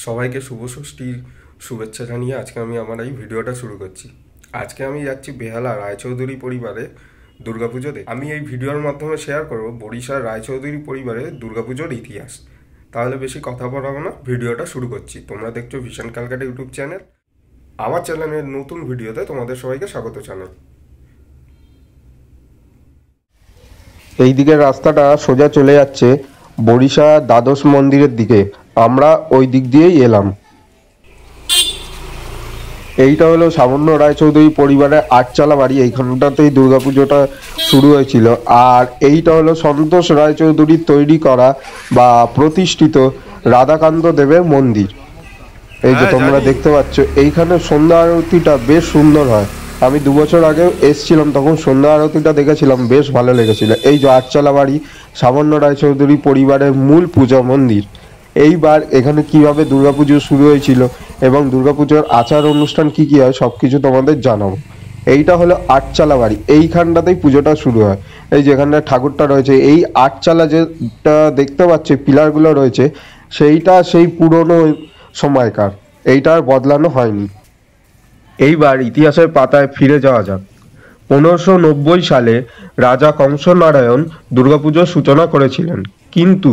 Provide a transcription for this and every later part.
সবাইকে শুভ ষষ্ঠীর শুভেচ্ছা জানিয়ে আজকে আমি আমার এই ভিডিওটা শুরু করছি। আজকে আমি যাচ্ছি বেহালা রায়চৌধুরী পরিবারে দুর্গাপুজো দেখতে। আমি এই ভিডিওর মাধ্যমে শেয়ার করব বরিশার রায়চৌধুরী পরিবারে দুর্গাপুজোর ইতিহাস। তাহলে বেশি কথা বলবো না, ভিডিওটা শুরু করছি। তোমরা দেখছো ভিশন ক্যালকাটা ইউটিউব চ্যানেল। আমার চ্যানেলের নতুন ভিডিওতে তোমাদের সবাইকে স্বাগত জানাই। এই দিকের রাস্তাটা সোজা চলে যাচ্ছে বরিশা দ্বাদশ মন্দিরের দিকে। আমরা ওই দিক দিয়েই এলাম। এইটা হলো সামান্য রায়চৌধুরী পরিবারের আটচালা বাড়ি। এইখানটাতেই দুর্গাপুজোটা শুরু হয়েছিল। আর এইটা হলো সন্তোষ রায়চৌধুরীর তৈরি করা বা প্রতিষ্ঠিত রাধাকান্ত দেবের মন্দির। এই যে তোমরা দেখতে পাচ্ছ, এইখানে সন্ধ্যা আরতিটা বেশ সুন্দর হয়। আমি 2 বছর আগেও এসছিলাম, তখন সন্ধ্যা আরতিটা দেখেছিলাম, বেশ ভালো লেগেছিল। এই যে আটচালা বাড়ি সামান্য রায়চৌধুরী পরিবারের মূল পূজা মন্দির। এইবার এখানে কিভাবে দুর্গাপুজো শুরু হয়েছিল এবং দুর্গাপুজোর আচার অনুষ্ঠান কি কি হয় সবকিছু তোমাদের জানাবো। এইটা হলো আটচালা বাড়ি, এইখানটাতেই পুজোটা শুরু হয়। এই যেখানে ঠাকুরটা রয়েছে, এই আটচালা যেটা দেখতে পাচ্ছ পিলারগুলো রয়েছে, সেইটা সেই পুরনো সময়কার, এইটা আর বদলানো হয়নি। এইবার ইতিহাসের পাতায় ফিরে যাওয়া যাক। 1590 সালে রাজা কংসনারায়ণ দুর্গাপুজোর সূচনা করেছিলেন। কিন্তু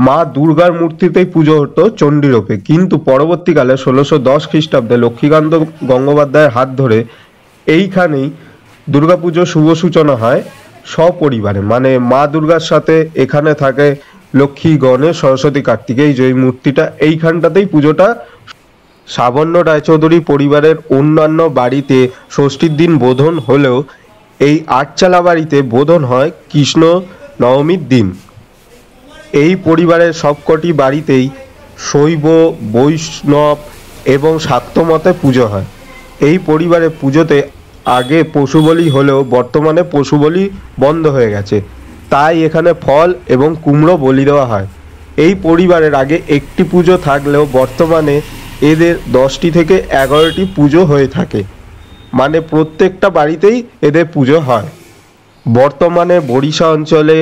মা দুর্গার মূর্তিতেই পুজো হতো চণ্ডীরূপে। কিন্তু পরবর্তীকালে 1610 খ্রিস্টাব্দে লক্ষ্মীকান্ত গঙ্গোপাধ্যায়ের হাত ধরে এইখানেই দুর্গাপুজোর শুভ সূচনা হয় সপরিবারে। মানে মা দুর্গার সাথে এখানে থাকে লক্ষ্মী, গণেশ, সরস্বতী, কার্তিক। এই যে মূর্তিটা, এইখানটাতেই পুজোটা। সাবর্ণ রায়চৌধুরী পরিবারের অন্যান্য বাড়িতে ষষ্ঠীর দিন বোধন হলেও এই আটচালা বাড়িতে বোধন হয় কৃষ্ণ নবমীর দিন। এই পরিবারের সবকটি বাড়িতেই শৈব, বৈষ্ণব এবং শাক্ত মতে পুজো হয়। এই পরিবারের পুজোতে আগে পশু বলি হলেও বর্তমানে পশু বলি বন্ধ হয়ে গেছে, তাই এখানে ফল এবং কুমড়ো বলি দেওয়া হয়। এই পরিবারের আগে একটি পুজো থাকলেও বর্তমানে এদের 10টি থেকে 11টি পুজো হয়ে থাকে। মানে প্রত্যেকটা বাড়িতেই এদের পুজো হয়। বর্তমানে বরিশা অঞ্চলে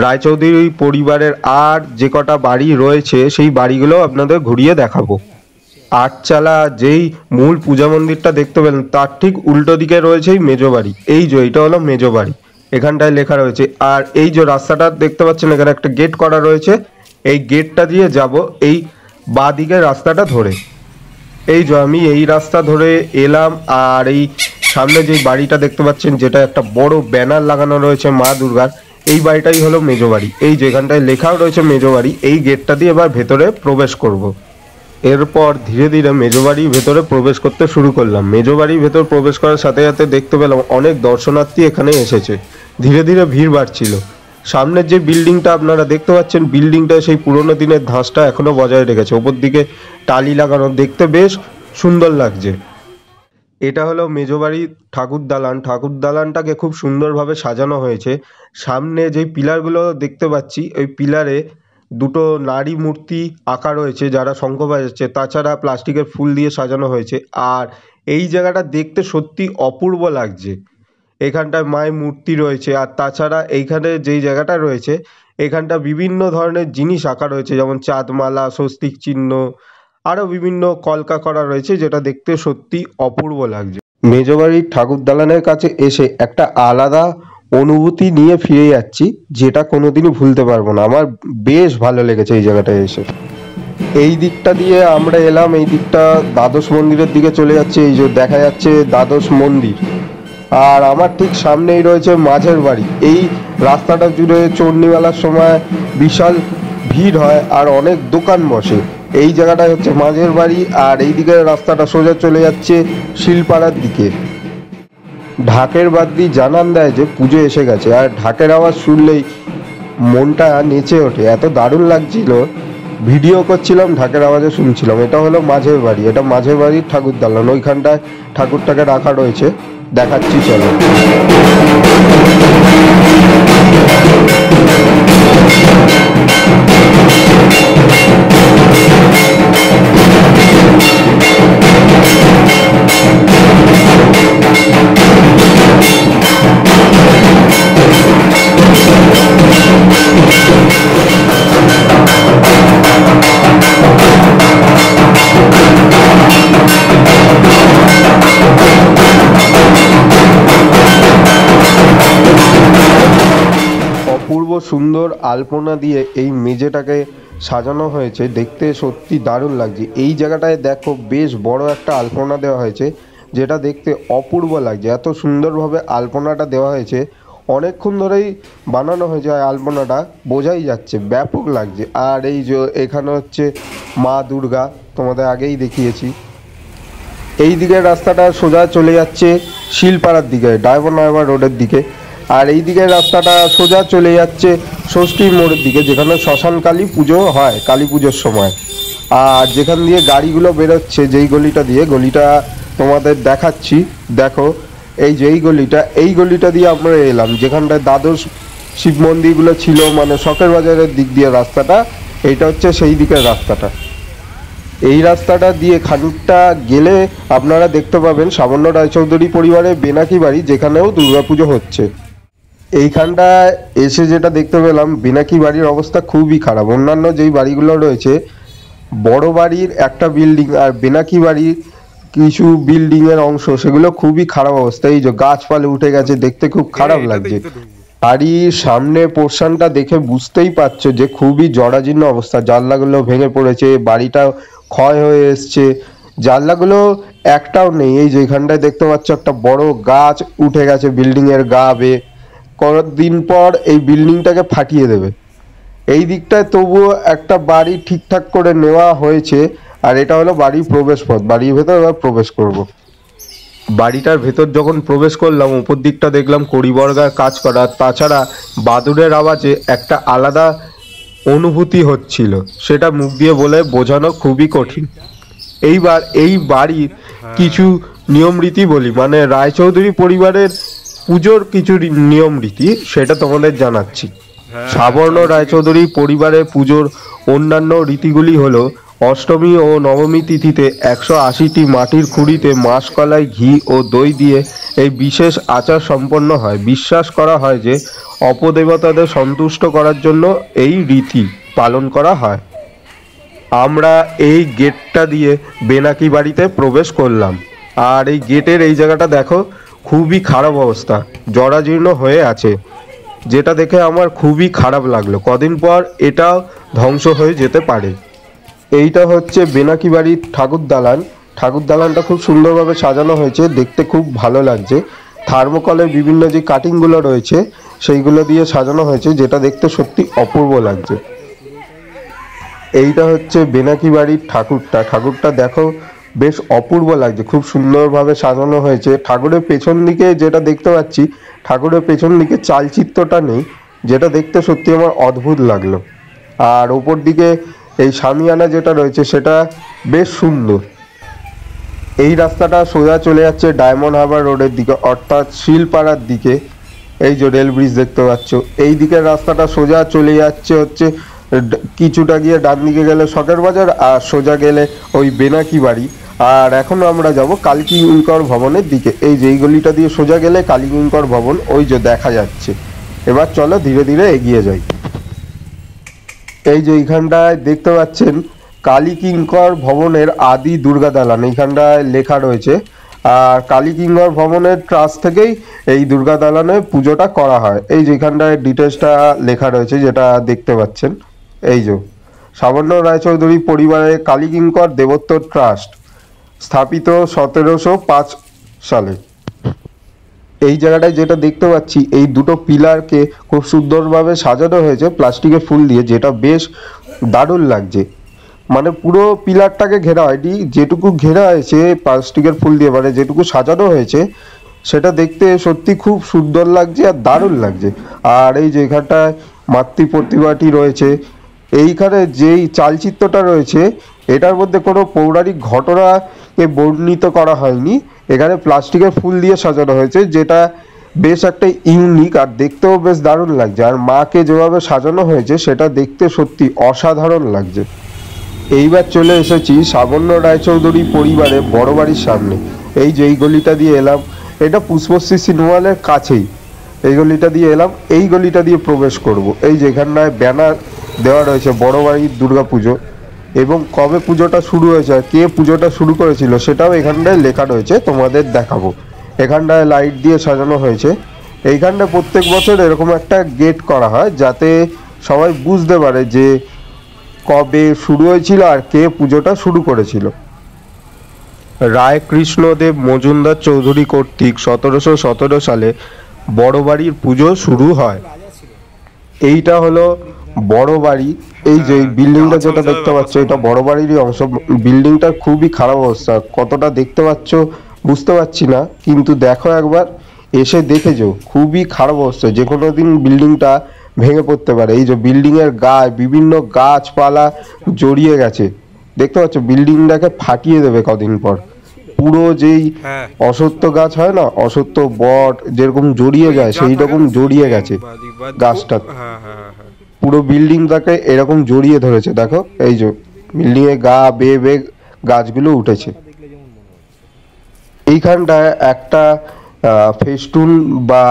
রায়চৌধুরী পরিবারের আর যে কটা বাড়ি রয়েছে সেই বাড়িগুলো আপনাদের ঘুরিয়ে দেখাবো। আটচালা যেই মূল পূজা মন্দিরটা দেখতে পেলেন, তার ঠিক উল্টো দিকে রয়েছে এই মেজো বাড়ি। এই যে এইটা হলো মেজো বাড়ি, এখানটায় লেখা রয়েছে। আর এই যে রাস্তাটা দেখতে পাচ্ছেন, এখানে একটা গেট করা রয়েছে। এই গেটটা দিয়ে যাব এই বাঁ দিকের রাস্তাটা ধরে। এই যে আমি এই রাস্তা ধরে এলাম। আর এই সামনে যে বাড়িটা দেখতে পাচ্ছেন, যেটা একটা বড় ব্যানার লাগানো রয়েছে মা দুর্গার, এই বাড়িটাই হলো মেজো বাড়ি। এই যেখানটায় লেখাও রয়েছে মেজো বাড়ি। এই গেটটা দিয়ে এবার ভেতরে প্রবেশ করব। এরপর ধীরে ধীরে মেজো বাড়ির ভেতরে প্রবেশ করতে শুরু করলাম। মেজো বাড়ির ভেতর প্রবেশ করার সাথে সাথে দেখতে পেলাম অনেক দর্শনার্থী এখানে এসেছে। ধীরে ধীরে ভিড় বাড়ছিল। সামনের যে বিল্ডিংটা আপনারা দেখতে পাচ্ছেন, বিল্ডিংটা সেই পুরোনো দিনের ধাঁচটা এখনো বজায় রেখেছে। ওপর দিকে টালি লাগানো, দেখতে বেশ সুন্দর লাগছে। এটা হলো মেজো বাড়ির ঠাকুর দালান। ঠাকুর দালানটাকে খুব সুন্দরভাবে সাজানো হয়েছে। সামনে যে পিলারগুলো দেখতে পাচ্ছি, ওই পিলারে দুটো নারী মূর্তি আঁকা রয়েছে যারা শঙ্খ বাজাচ্ছে। তাছাড়া প্লাস্টিকের ফুল দিয়ে সাজানো হয়েছে। আর এই জায়গাটা দেখতে সত্যি অপূর্ব লাগছে। এখানটায় মায়ের মূর্তি রয়েছে। আর তাছাড়া এইখানে যেই জায়গাটা রয়েছে, এখানটা বিভিন্ন ধরনের জিনিস আঁকা রয়েছে, যেমন চাঁদমালা, স্বস্তিক চিহ্ন, আরও বিভিন্ন কলকা করা রয়েছে, যেটা দেখতে সত্যি অপূর্ব লাগছে। মেজো বাড়ির ঠাকুর দালানের কাছে এসে একটা আলাদা অনুভূতি নিয়ে ফিরে যাচ্ছি, যেটা কোনোদিনই ভুলতে পারবো না। আমার বেশ ভালো লেগেছে এই জায়গাটায় এসে। এই দিকটা দিয়ে আমরা এলাম, এই দিকটা দ্বাদশ মন্দিরের দিকে চলে যাচ্ছে। এই যে দেখা যাচ্ছে দ্বাদশ মন্দির। আর আমার ঠিক সামনেই রয়েছে মাঝের বাড়ি। এই রাস্তাটা জুড়ে চণ্ডীমেলার সময় বিশাল ভিড় হয় আর অনেক দোকান বসে। এই জায়গাটাই হচ্ছে মাঝের বাড়ি। আর এই দিকে রাস্তাটা সোজা চলে যাচ্ছে শিলপাড়ার দিকে। ঢাকের বাদ্যি জানান দেয় যে পুজো এসে গেছে। আর ঢাকের আওয়াজ শুনলেই মনটা নেচে ওঠে, এত দারুণ লাগছিল। ভিডিও করছিলাম, ঢাকের আওয়াজে শুনছিলাম। এটা হলো মাঝের বাড়ি, এটা মাঝের বাড়ির ঠাকুর দালান। ওইখানটায় ঠাকুরটাকে রাখা রয়েছে, দেখাচ্ছি চলো। অপূর্ব সুন্দর আলপনা দিয়ে এই মেঝেটাকে সাজানো হয়েছে, দেখতে সত্যি দারুণ লাগছে। এই জায়গাটায় দেখো বেশ বড় একটা আলপনা দেওয়া হয়েছে, যেটা দেখতে অপূর্ব লাগছে। এত সুন্দরভাবে আলপনাটা দেওয়া হয়েছে, অনেকক্ষণ ধরেই বানানো হয়েছে আলপনাটা, বোঝাই যাচ্ছে ব্যাপক লাগছে। আর এই যে এখানে হচ্ছে মা দুর্গা, তোমাদের আগেই দেখিয়েছি। এই দিকের রাস্তাটা সোজা চলে যাচ্ছে শিলপাড়ার দিকে, ডায়মন্ড হারবার রোডের দিকে। আর এই দিকের রাস্তাটা সোজা চলে যাচ্ছে ষষ্ঠীর মোড়ের দিকে, যেখানে শ্মশান কালী পুজো হয় কালী পুজোর সময়। আর যেখান দিয়ে গাড়িগুলো বেরোচ্ছে, যেই গলিটা দিয়ে, গলিটা তোমাদের দেখাচ্ছি, দেখো এই যে এই গলিটা দিয়ে আমরা এলাম, যেখানটায় দ্বাদশ শিব মন্দিরগুলো ছিল, মানে শখের বাজারের দিক দিয়ে রাস্তাটা, এইটা হচ্ছে সেই দিকের রাস্তাটা। এই রাস্তাটা দিয়ে খানিকটা গেলে আপনারা দেখতে পাবেন সামান্য রায়চৌধুরী পরিবারের বেনাকি বাড়ি, যেখানেও দুর্গাপুজো হচ্ছে। এইখানটায় এসে যেটা দেখতে পেলাম, বেনাকি বাড়ির অবস্থা খুবই খারাপ। অন্যান্য যেই বাড়িগুলো রয়েছে, বড় বাড়ির একটা বিল্ডিং আর বেনাকি বাড়ির কিছু বিল্ডিংয়ের অংশ, সেগুলো খুবই খারাপ অবস্থা। এই যে গাছপালা উঠে গেছে, দেখতে খুব খারাপ লাগছে। বাড়ির সামনে পোর্শনটা দেখে বুঝতেই পারছো যে খুবই জরাজীর্ণ অবস্থা, জানলাগুলো ভেঙে পড়েছে, বাড়িটা ক্ষয় হয়ে এসছে, জানলাগুলো একটাও নেই। এই যে এখানটায় দেখতে পাচ্ছ একটা বড় গাছ উঠে গেছে বিল্ডিং এর গা বেয়ে, কয়েকদিন পর এই বিল্ডিংটাকে ফাটিয়ে দেবে। এই দিকটায় তবুও একটা বাড়ি ঠিকঠাক করে নেওয়া হয়েছে। আর এটা হলো বাড়ির প্রবেশ পথ, বাড়ির ভেতর এবার প্রবেশ করব। বাড়িটার ভেতর যখন প্রবেশ করলাম, উপর দিকটা দেখলাম কড়িবর্গার কাজ করা, তাছাড়া বাদুড়ের আওয়াজে একটা আলাদা অনুভূতি হচ্ছিল, সেটা মুখ দিয়ে বলে বোঝানো খুবই কঠিন। এইবার এই বাড়ির কিছু নিয়ম রীতি বলি, মানে রায়চৌধুরী পরিবারের পুজোর কিছু নিয়ম রীতি, সেটা তোমাদের জানাচ্ছি। সাবর্ণ রায়চৌধুরী পরিবারের পুজোর অন্যান্য রীতিগুলি হলো: অষ্টমী ও নবমী তিথিতে 180টি মাটির খুঁড়িতে মাসকলাই, ঘি ও দই দিয়ে এই বিশেষ আচার সম্পন্ন হয়। বিশ্বাস করা হয় যে অপদেবতাদের সন্তুষ্ট করার জন্য এই রীতি পালন করা হয়। আমরা এই গেটটা দিয়ে বেনাকি বাড়িতে প্রবেশ করলাম। আর এই গেটের এই জায়গাটা দেখো, খুবই খারাপ অবস্থা, জরাজীর্ণ হয়ে আছে, যেটা দেখে আমার খুবই খারাপ লাগলো। কদিন পর এটা ধ্বংস হয়ে যেতে পারে। এইটা হচ্ছে বেনাকি বাড়ির ঠাকুর দালান। ঠাকুর দালানটা খুব সুন্দরভাবে সাজানো হয়েছে, দেখতে খুব ভালো লাগছে। থার্মোকলের বিভিন্ন যে কাটিংগুলো রয়েছে, সেইগুলো দিয়ে সাজানো হয়েছে, যেটা দেখতে সত্যি অপূর্ব লাগছে। এইটা হচ্ছে বেনাকি বাড়ির ঠাকুরটা দেখো, বেশ অপূর্ব লাগছে, খুব সুন্দরভাবে সাজানো হয়েছে। ঠাকুরের পেছন দিকে যেটা দেখতে পাচ্ছি, ঠাকুরের পেছন দিকে চালচিত্রটা নেই, যেটা দেখতে সত্যি আমার অদ্ভুত লাগলো। আর ওপর দিকে এই শামিয়ানা যেটা রয়েছে, সেটা বেশ সুন্দর। এই রাস্তাটা সোজা চলে যাচ্ছে ডায়মন্ড হারবার রোডের দিকে, অর্থাৎ শিলপাড়ার দিকে। এই যে রেল ব্রিজ দেখতে পাচ্ছ, এই দিকের রাস্তাটা সোজা চলে যাচ্ছে হচ্ছে কিছুটা গিয়ে ডান দিকে গেলে শখের বাজার, আর সোজা গেলে ওই বেনাকি বাড়ি। আর এখন আমরা যাব কালিকিঙ্কর ভবনের দিকে। এই যে এই গলিটা দিয়ে সোজা গেলে কালিকিঙ্কর ভবন ওই যে দেখা যাচ্ছে। এবার চলো ধীরে ধীরে এগিয়ে যাই। এই যে এইখানটায় দেখতে পাচ্ছেন কালিকিঙ্কর ভবনের আদি দুর্গা দালান, এইখানটায় লেখা রয়েছে। আর কালিকিঙ্কর ভবনের ট্রাস্ট থেকেই এই দুর্গা দালানে পুজোটা করা হয়। এই যে এখানটায় ডিটেলসটা লেখা রয়েছে, যেটা দেখতে পাচ্ছেন। এই যে সাবর্ণ রায়চৌধুরী পরিবারের কালিকিঙ্কর দেবোত্তর ট্রাস্ট, স্থাপিত 1705 সালে। এই জায়গাটায় যেটা দেখতে পাচ্ছি, এই দুটো পিলারকে খুব সুন্দরভাবে সাজানো হয়েছে প্লাস্টিকের ফুল দিয়ে, যেটা বেশ দারুণ লাগছে। মানে পুরো পিলারটাকে ঘেরা হয়নি, যেটুকু ঘেরা হয়েছে প্লাস্টিকের ফুল দিয়ে, মানে যেটুকু সাজানো হয়েছে, সেটা দেখতে সত্যি খুব সুন্দর লাগছে আর দারুণ লাগছে। আর এই যে এখানটায় মাতৃ প্রতিমাটি রয়েছে, এইখানে যেই চালচিত্রটা রয়েছে, এটার মধ্যে কোনো পৌরাণিক ঘটনাকে বর্ণিত করা হয়নি, এখানে প্লাস্টিকের ফুল দিয়ে সাজানো হয়েছে, যেটা বেশ একটা ইউনিক আর দেখতেও বেশ দারুণ লাগছে। আর মাকে যেভাবে সাজানো হয়েছে, সেটা দেখতে সত্যি অসাধারণ লাগছে। এইবার চলে এসেছি সাবর্ণ রায়চৌধুরী পরিবারের বড় বাড়ির সামনে। এই যে এই গলিটা দিয়ে এলাম, এটা পুষ্পশ্রী সিনেমা হলের কাছেই। এই গলিটা দিয়ে এলাম, এই গলিটা দিয়ে প্রবেশ করব। এই যে এখানটায় ব্যানার দেওয়া রয়েছে বড় বাড়ির দুর্গা পুজো, এবং কবে পুজোটা শুরু হয়েছে আর কে পুজোটা শুরু করেছিল সেটাও এখানটায় লেখা রয়েছে, তোমাদের দেখাবো। এখানটায় লাইট দিয়ে সাজানো হয়েছে, এইখানটা প্রত্যেক বছর এরকম একটা গেট করা হয় যাতে সবাই বুঝতে পারে যে কবে শুরু হয়েছিল আর কে পুজোটা শুরু করেছিল। রায় কৃষ্ণদেব মজুমদার চৌধুরী কর্তৃক 1717 সালে বড় বাড়ির পুজো শুরু হয়। এইটা হলো বড় বাড়ি। এই যে বিল্ডিংটা যেটা দেখতে পাচ্ছ এটা বড় বাড়িরই অংশ। বিল্ডিংটা খুবই খারাপ অবস্থা, কতটা দেখতে পাচ্ছ বুঝতে পারছি না, কিন্তু দেখো একবার এসে দেখে যাও, খুবই খারাপ অবস্থা, যে কোনো দিন বিল্ডিংটা ভেঙে পড়তে পারে। এই যে বিল্ডিং এর গায়ে বিভিন্ন গাছপালা জড়িয়ে গেছে, দেখতে পাচ্ছ বিল্ডিংটাকে ফাটিয়ে দেবে কদিন পর। পুরো যেই অসত্য গাছ হয় না, অসত্য বট যেরকম জড়িয়ে যায় সেই রকম জড়িয়ে গেছে গাছটা, পুরো বিল্ডিংটাকে এরকম জড়িয়ে ধরেছে। দেখো এই যে বিল্ডিং এর গা বেয়ে বেয়ে গাছগুলো উঠেছে। এইখানটায় একটা ফেস্টুন বা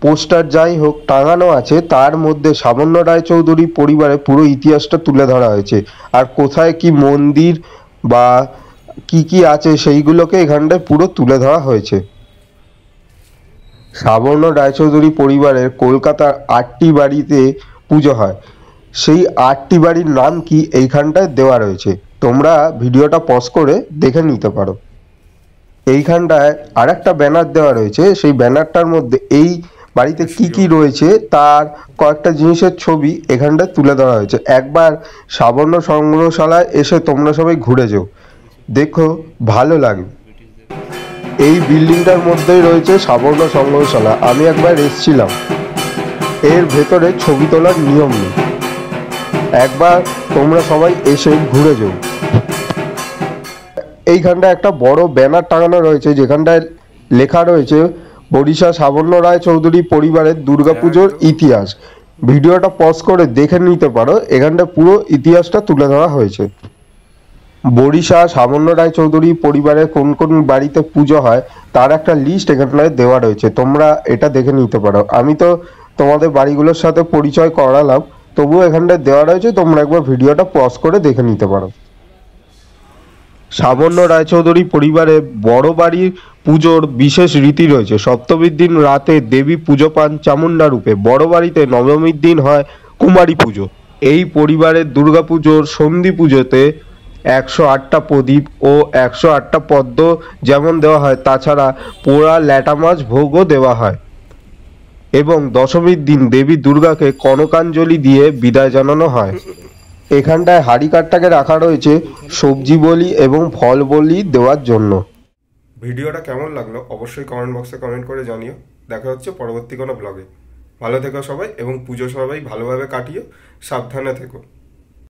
পোস্টার যাই হোক টাঙানো আছে, তার মধ্যে সাবর্ণ রায়চৌধুরী পরিবারের পুরো ইতিহাসটা তুলে ধরা হয়েছে, আর কোথায় কি মন্দির বা কি কি আছে সেইগুলোকে এখানটায় পুরো তুলে ধরা হয়েছে। সাবর্ণ রায়চৌধুরী পরিবারের কলকাতার 8টি বাড়িতে পুজো হয়, সেই 8টি বাড়ির নাম কি এইখানটায় দেওয়া রয়েছে, তোমরা ভিডিওটা পজ করে দেখে নিতে পারো। এইখানটায় আর একটা ব্যানার দেওয়া রয়েছে, সেই ব্যানারটার মধ্যে এই বাড়িতে কি কি রয়েছে তার কয়েকটা জিনিসের ছবি এখানটায় তুলে ধরা হয়েছে। একবার সাবর্ণ সংগ্রহশালায় এসে তোমরা সবাই ঘুরে যাও, দেখো ভালো লাগবে। এই বিল্ডিংটার মধ্যেই রয়েছে সাবর্ণ সংগ্রহশালা, আমি একবার এসেছিলাম। এর ভেতরে ছবি তোলার নিয়ম নেই, একবার তোমরা সবাই এসে ঘুরে যাও। এইখানটায় একটা বড় ব্যানার টাঙানো রয়েছে যেখানটায় লেখা রয়েছে বরিশা সাবর্ণ রায় চৌধুরী পরিবারের দুর্গাপুজোর ইতিহাস। ভিডিওটা পজ করে দেখে নিতে পারো, এখানটা পুরো ইতিহাসটা তুলে ধরা হয়েছে। বরিশা সাবর্ণ রায় চৌধুরী পরিবারের কোন কোন বাড়িতে পুজো হয় তার একটা লিস্ট এখানটায় দেওয়া রয়েছে, তোমরা এটা দেখে নিতে পারো। আমি তো তোমাদের বাড়িগুলোর সাথে পরিচয় করালাম, তবুও এখানটায় দেওয়া রয়েছে, তোমরা একবার ভিডিওটা পজ করে দেখে নিতে পারো। সাবর্ণ রায়চৌধুরী পরিবারে বড় বাড়ির পুজোর বিশেষ রীতি রয়েছে। সপ্তমীর দিন রাতে দেবী পুজো পান চামুণ্ডা রূপে। বড় বাড়িতে নবমীর দিন হয় কুমারী পুজো। এই পরিবারের দুর্গাপুজোর সন্ধি পুজোতে 108টা প্রদীপ ও 108টা পদ্ম যেমন দেওয়া হয়, তাছাড়া পোড়া ল্যাটা মাছ ভোগও দেওয়া হয়। এবং দশমীর দিন দেবী দুর্গাকে কনকাঞ্জলি দিয়ে বিদায় জানানো হয়। এখানটায় হাঁড়ি কাঠটাকে রাখা রয়েছে সবজি বলি এবং ফল বলি দেওয়ার জন্য। ভিডিওটা কেমন লাগলো অবশ্যই কমেন্ট বক্সে কমেন্ট করে জানিও। দেখা হচ্ছে পরবর্তী কোনো ব্লগে। ভালো থেকো সবাই এবং পুজো সবাই ভালোভাবে কাটিও, সাবধানে থেকো।